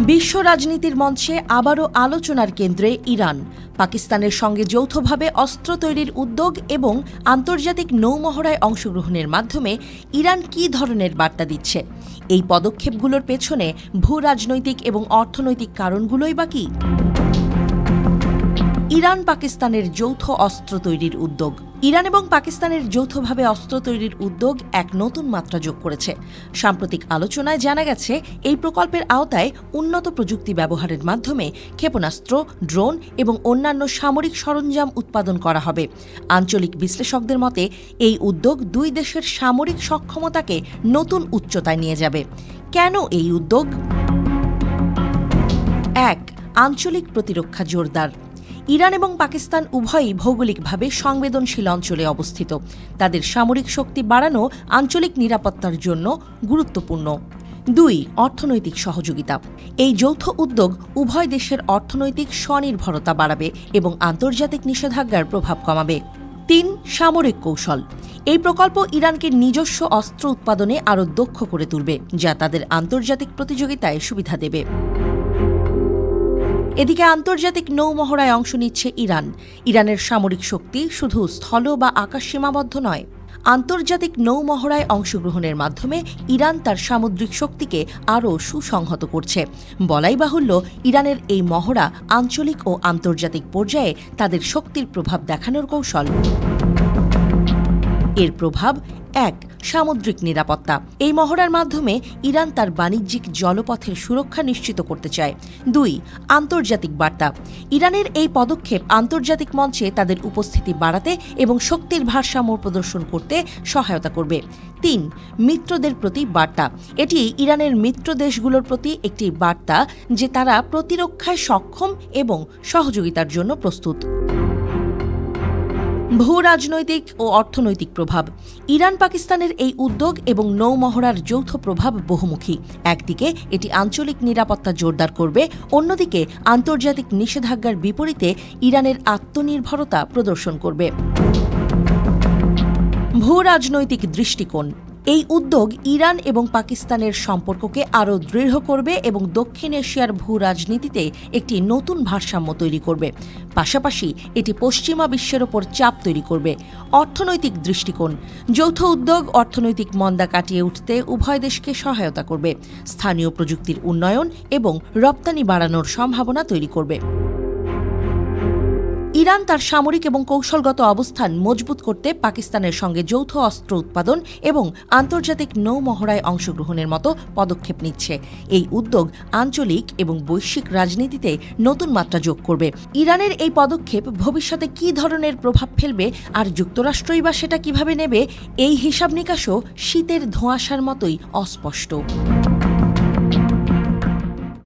বিশ্ব রাজনীতির মঞ্চে আবারও আলোচনার কেন্দ্রে ইরান। পাকিস্তানের সঙ্গে যৌথভাবে অস্ত্র তৈরির উদ্যোগ এবং আন্তর্জাতিক নৌমহড়ায় অংশগ্রহণের মাধ্যমে ইরান কী ধরনের বার্তা দিচ্ছে? এই পদক্ষেপগুলোর পেছনে ভূ-রাজনৈতিক এবং অর্থনৈতিক কারণগুলোই বা কী? ইরান পাকিস্তানের যৌথ অস্ত্র তৈরির উদ্যোগ। ইরান এবং পাকিস্তানের যৌথভাবে অস্ত্র তৈরির উদ্যোগ এক নতুন মাত্রা যোগ করেছে। সাম্প্রতিক আলোচনায় জানা গেছে, এই প্রকল্পের আওতায় উন্নত প্রযুক্তি ব্যবহারের মাধ্যমে ক্ষেপণাস্ত্র, ড্রোন এবং অন্যান্য সামরিক সরঞ্জাম উৎপাদন করা হবে। আঞ্চলিক বিশ্লেষকদের মতে এই উদ্যোগ দুই দেশের সামরিক সক্ষমতাকে নতুন উচ্চতায় নিয়ে যাবে। কেন এই উদ্যোগ? ১. আঞ্চলিক প্রতিরক্ষা জোরদার। ইরান এবং পাকিস্তান উভয়ই ভৌগোলিকভাবে সংবেদনশীল অঞ্চলে অবস্থিত। তাদের সামরিক শক্তি বাড়ানো আঞ্চলিক নিরাপত্তার জন্য গুরুত্বপূর্ণ। ২. অর্থনৈতিক সহযোগিতা। এই যৌথ উদ্যোগ উভয় দেশের অর্থনৈতিক স্বনির্ভরতা বাড়াবে এবং আন্তর্জাতিক নিষেধাজ্ঞার প্রভাব কমাবে। ৩. সামরিক কৌশল। এই প্রকল্প ইরানকে নিজস্ব অস্ত্র উৎপাদনে আরও দক্ষ করে তুলবে, যা তাদের আন্তর্জাতিক প্রতিযোগিতায় সুবিধা দেবে। এদিকে আন্তর্জাতিক নৌমহড়ায় অংশ নিচ্ছে ইরান। ইরানের সামরিক শক্তি শুধু স্থল বা আকাশ সীমাবদ্ধ নয়। আন্তর্জাতিক নৌমহড়ায় অংশগ্রহণের মাধ্যমে ইরান তার সামুদ্রিক শক্তিকে আরও সুসংহত করছে। বলাই বাহুল্য, ইরানের এই মহড়া আঞ্চলিক ও আন্তর্জাতিক পর্যায়ে তাদের শক্তির প্রভাব দেখানোর কৌশল। এর প্রভাব: ১. সামুদ্রিক নিরাপত্তা। এই মহড়ার মাধ্যমে ইরান তার বাণিজ্যিক জলপথের সুরক্ষা নিশ্চিত করতে চায়। ২. আন্তর্জাতিক বার্তা। ইরানের এই পদক্ষেপ আন্তর্জাতিক মঞ্চে তাদের উপস্থিতি বাড়াতে এবং শক্তির ভারসাম্য প্রদর্শন করতে সহায়তা করবে। ৩. মিত্রদের প্রতি বার্তা। এটি ইরানের মিত্র দেশগুলোর প্রতি একটি বার্তা যে তারা প্রতিরক্ষায় সক্ষম এবং সহযোগিতার জন্য প্রস্তুত। ভূ-রাজনৈতিক ও অর্থনৈতিক প্রভাব। ইরান পাকিস্তানের এই উদ্যোগ এবং নৌমহড়ার যৌথ প্রভাব বহুমুখী। একদিকে এটি আঞ্চলিক নিরাপত্তা জোরদার করবে, অন্যদিকে আন্তর্জাতিক নিষেধাজ্ঞার বিপরীতে ইরানের আত্মনির্ভরতা প্রদর্শন করবে। ভূ-রাজনৈতিক দৃষ্টিকোণ। এই উদ্যোগ ইরান এবং পাকিস্তানের সম্পর্ককে আরও দৃঢ় করবে এবং দক্ষিণ এশিয়ার ভূ-রাজনীতিতে একটি নতুন ভারসাম্য তৈরি করবে। পাশাপাশি এটি পশ্চিমা বিশ্বের ওপর চাপ তৈরি করবে। অর্থনৈতিক দৃষ্টিকোণ। যৌথ উদ্যোগ অর্থনৈতিক মন্দা কাটিয়ে উঠতে উভয় দেশকে সহায়তা করবে, স্থানীয় প্রযুক্তির উন্নয়ন এবং রপ্তানি বাড়ানোর সম্ভাবনা তৈরি করবে। ইরান তার সামরিক এবং কৌশলগত অবস্থান মজবুত করতে পাকিস্তানের সঙ্গে যৌথ অস্ত্র উৎপাদন এবং আন্তর্জাতিক নৌমহড়ায় অংশগ্রহণের মতো পদক্ষেপ নিচ্ছে। এই উদ্যোগ আঞ্চলিক এবং বৈশ্বিক রাজনীতিতে নতুন মাত্রা যোগ করবে। ইরানের এই পদক্ষেপ ভবিষ্যতে কী ধরনের প্রভাব ফেলবে আর যুক্তরাষ্ট্রই বা সেটা কিভাবে নেবে, এই হিসাব নিকাশও শীতের ধোঁয়াশার মতোই অস্পষ্ট।